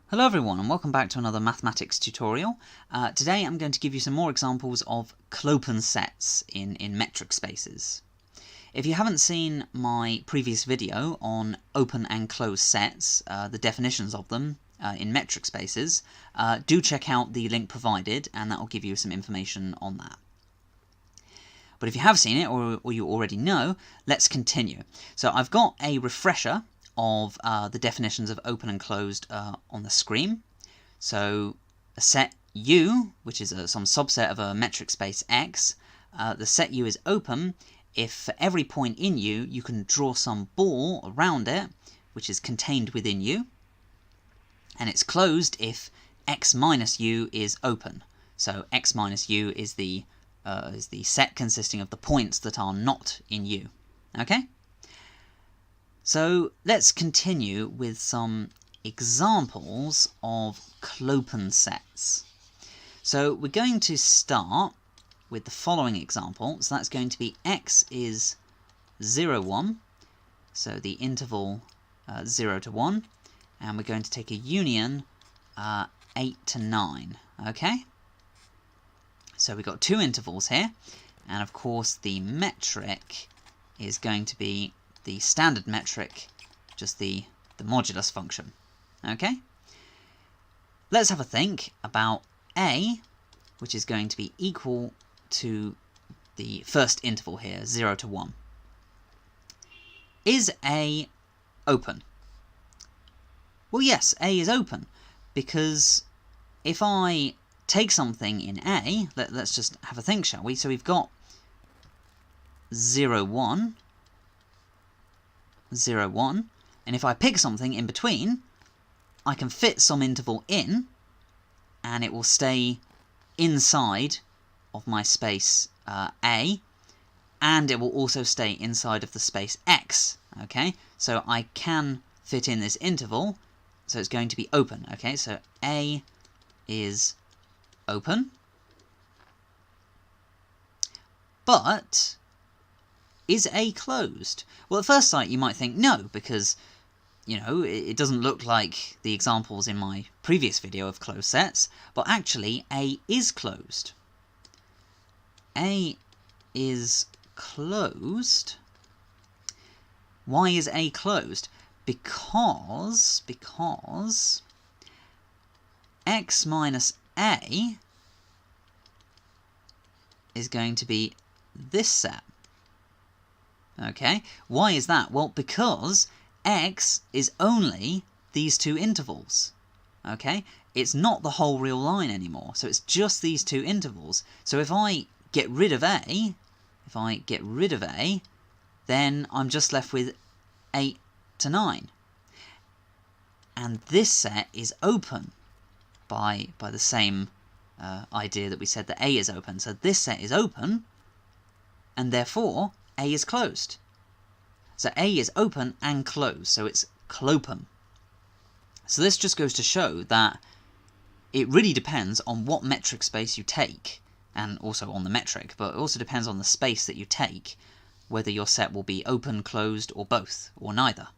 Hello everyone and welcome back to another mathematics tutorial. Today I'm going to give you some more examples of Clopen sets in metric spaces. If you haven't seen my previous video on open and closed sets, the definitions of them in metric spaces, do check out the link provided and that will give you some information on that. But if you have seen it or you already know, let's continue. So I've got a refresher of the definitions of open and closed on the screen. So a set U, which is some subset of a metric space X, the set U is open if for every point in U you can draw some ball around it, which is contained within U, and it's closed if X minus U is open. So X minus U is the set consisting of the points that are not in U. Okay? So let's continue with some examples of Clopen sets. So we're going to start with the following example. So that's going to be X is 0, 1, so the interval 0 to 1, and we're going to take a union 8 to 9, okay? So we've got two intervals here, and of course the metric is going to be the standard metric, just the modulus function. Okay? Let's have a think about A, which is going to be equal to the first interval here, 0 to 1. Is A open? Well, yes, A is open, because if I take something in A, let's just have a think, shall we? So we've got 0, 1, 0, 1, and if I pick something in between, I can fit some interval in, and it will stay inside of my space A, and it will also stay inside of the space X, okay? So I can fit in this interval, so it's going to be open, okay? So A is open, but is A closed? Well, at first sight you might think no, because, you know, it doesn't look like the examples in my previous video of closed sets, but actually A is closed. A is closed. Why is A closed? Because X minus A is going to be this set. Okay, why is that? Well, because X is only these two intervals. Okay, it's not the whole real line anymore, so it's just these two intervals. So if I get rid of A, then I'm just left with 8 to 9. And this set is open by the same idea that we said that A is open. So this set is open, and therefore A is closed. So A is open and closed, so it's Clopen. So this just goes to show that it really depends on what metric space you take, and also on the metric, but it also depends on the space that you take, whether your set will be open, closed, or both, or neither.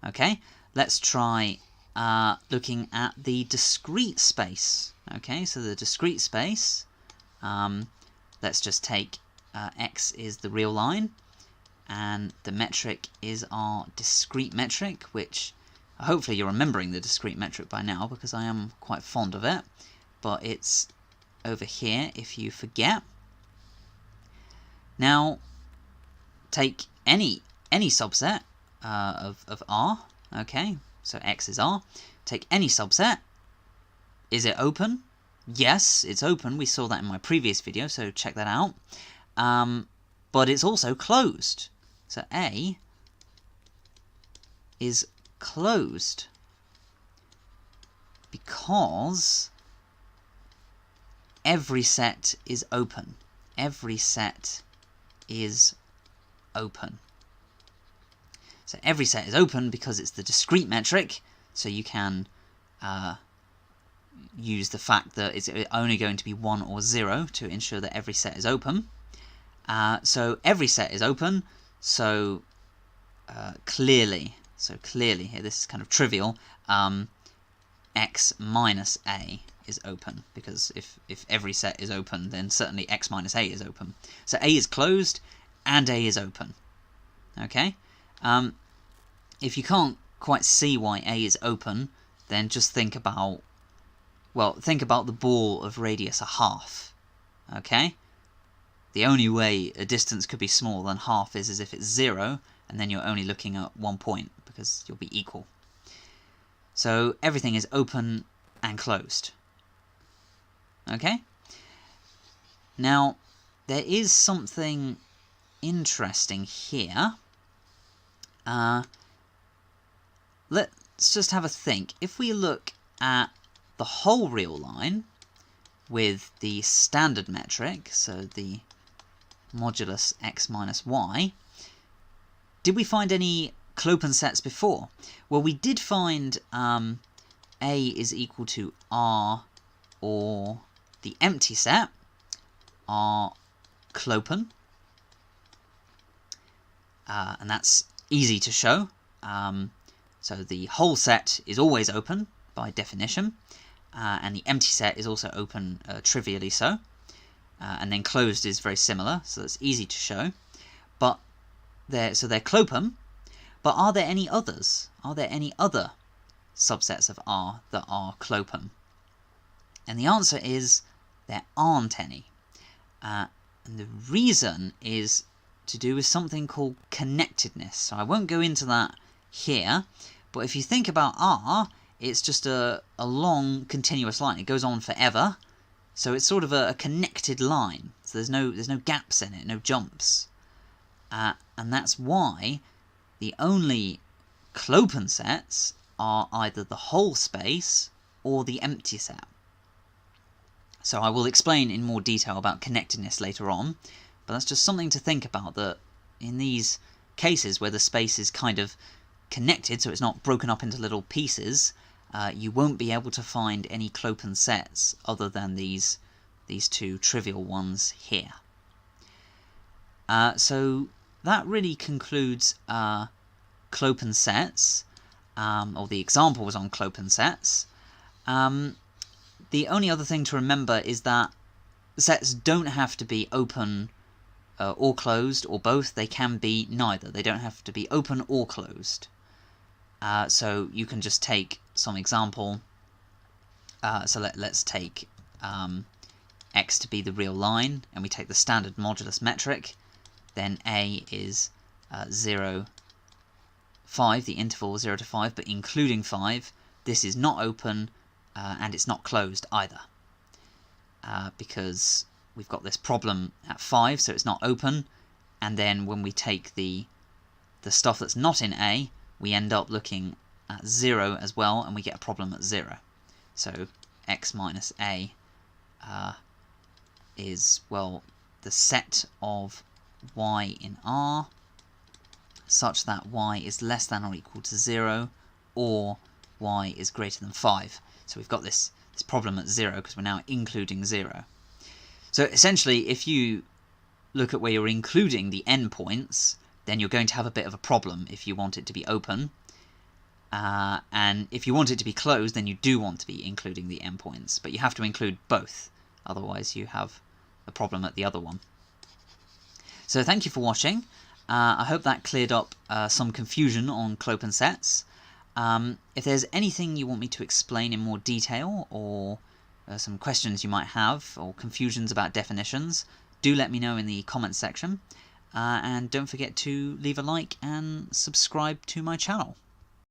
Okay, let's try looking at the discrete space. Okay, so the discrete space, let's just take X is the real line, and the metric is our discrete metric, which hopefully you're remembering the discrete metric by now, because I am quite fond of it, but it's over here if you forget. Now, take any subset of R, okay, so X is R, take any subset. Is it open? Yes, it's open. We saw that in my previous video, so check that out. But it's also closed. So A is closed because every set is open. Every set is open. So every set is open because it's the discrete metric, so you can use the fact that it's only going to be 1 or 0 to ensure that every set is open. So every set is open, so clearly here, this is kind of trivial, x minus a is open, because if every set is open, then certainly x minus a is open. So a is closed and a is open. Okay? If you can't quite see why a is open, then just think about, well, think about the ball of radius a half. Okay? The only way a distance could be smaller than half is if it's 0, and then you're only looking at 1 point, because you'll be equal. So everything is open and closed. Okay? Now, there is something interesting here. Let's just have a think. If we look at the whole real line with the standard metric, so the modulus x minus y, did we find any Clopen sets before? Well, we did find A is equal to R, or the empty set, R Clopen, and that's easy to show. So the whole set is always open by definition, and the empty set is also open trivially so, and then closed is very similar, so that's easy to show. But they're Clopen. But are there any others? Are there any other subsets of R that are Clopen? And the answer is there aren't any. And the reason is to do with something called connectedness. So I won't go into that here, but if you think about R, it's just a long continuous line. It goes on forever, so it's sort of a connected line. So there's no gaps in it, no jumps. And that's why the only Clopen sets are either the whole space or the empty set. So I will explain in more detail about connectedness later on, but that's just something to think about, that in these cases where the space is kind of connected, so it's not broken up into little pieces, you won't be able to find any Clopen sets other than these two trivial ones here. So that really concludes Clopen sets, or the example was on Clopen sets. The only other thing to remember is that sets don't have to be open or closed, or both. They can be neither. They don't have to be open or closed. So you can just take some example. So let's take x to be the real line, and we take the standard modulus metric. Then a is 0, 5, the interval 0 to 5, but including 5. This is not open, and it's not closed either, because we've got this problem at 5, so it's not open, and then when we take the stuff that's not in A, we end up looking at 0 as well, and we get a problem at 0. So x minus A is, well, the set of y in R such that y is less than or equal to 0, or y is greater than 5. So we've got this problem at 0 because we're now including 0. So essentially, if you look at where you're including the endpoints, then you're going to have a bit of a problem if you want it to be open. And if you want it to be closed, then you do want to be including the endpoints. But you have to include both, otherwise you have a problem at the other one. So thank you for watching. I hope that cleared up some confusion on Clopen sets. If there's anything you want me to explain in more detail, or some questions you might have, or confusions about definitions, do let me know in the comments section. And don't forget to leave a like and subscribe to my channel.